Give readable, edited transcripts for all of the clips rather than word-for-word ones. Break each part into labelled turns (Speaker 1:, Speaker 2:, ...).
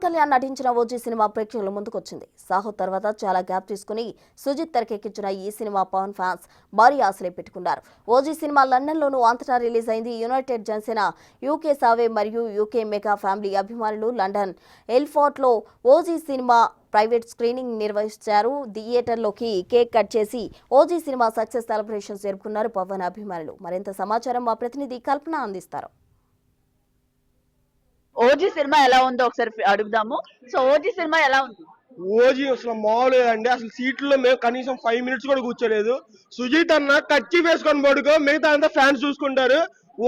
Speaker 1: కళ్యాణ్ నటించిన OG cinema ప్రేక్షకుల ముందుకొచ్చింది. సాహో తర్వాత చాలా గ్యాప్ తీసుకుని సుజిత్ తెరకెక్కించిన ఈ సినిమా పవన్ ఫ్యాన్స్ భారీ ఆశలే పెట్టుకున్నారు. ఓజీ సినిమా లండన్లోనూ అంతటా రిలీజ్ అయింది. యునైటెడ్ జనసేన, యూకే సావే మరియు యూకే మెగా ఫ్యామిలీ అభిమానులు లండన్ ఎల్ఫోర్ట్లో ఓజీ సినిమా ప్రైవేట్ స్క్రీనింగ్ నిర్వహించారు. థియేటర్లోకి కేక్ కట్ చేసి ఓజీ సినిమా సక్సెస్ సెలబ్రేషన్స్ జరుపుకున్నారు పవన్ అభిమానులు. మరింత సమాచారం మా ప్రతినిధి కల్పన అందిస్తారు.
Speaker 2: ఓజీ సినిమా ఎలా ఉందో ఒకసారి అడుగుదాము. సో ఓజీ సినిమా ఎలా ఉంది?
Speaker 3: ఓజీ అసలు మామూలేదండి. అసలు సీట్లో మేము కనీసం 5 మినిట్స్ కూడా కూర్చోలేదు. సుజిత్ అన్న కచ్చి వేసుకొని పడుకో, మిగతా అంతా ఫ్యాన్స్ చూసుకుంటారు.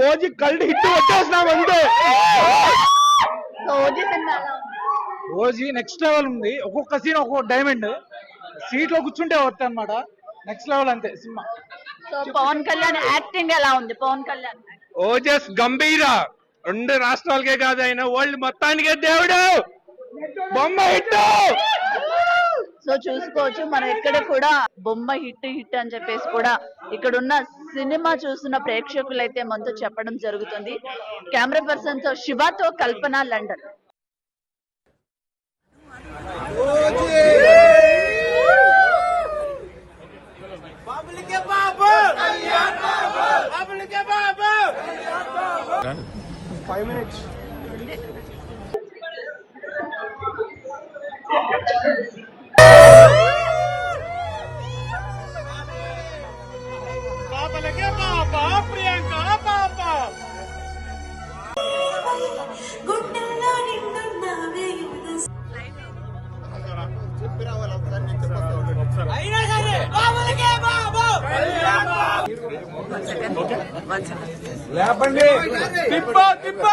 Speaker 3: ఓజీ కల్ట్ హిట్ వచ్చేసినాం అంతే.
Speaker 2: ఓజీ సినిమా ఎలా ఉంది?
Speaker 4: ఓజీ నెక్స్ట్ లెవెల్ ఉంది. ఒక్కొక్క సీన్ ఒక్కొక్క డైమండ్. సీట్ లో కూర్చుంటే వస్తాయి అనమాట. నెక్స్ట్ లెవెల్ అంతే cinema.
Speaker 2: So Pawan Kalyan acting ఎలా ఉంది? పవన్ కళ్యాణ్
Speaker 3: ఓజస్ గంభీర 2 రాష్ట్రాలకే కాదు, ఆయన వరల్డ్ మొత్తానికే దేవుడు. బొమ్మ హిట్.
Speaker 2: సో చూసుకోవచ్చు మనం ఎక్కడ కూడా బొమ్మ హిట్ అని చెప్పేసి కూడా ఇక్కడ ఉన్న సినిమా చూస్తున్న ప్రేక్షకులు అయితే మనతో చెప్పడం జరుగుతుంది. కెమెరా పర్సన్ తో శివతో కల్పన, లండన్.
Speaker 3: Five minutes. లేపండి. తిప్ప తిప్ప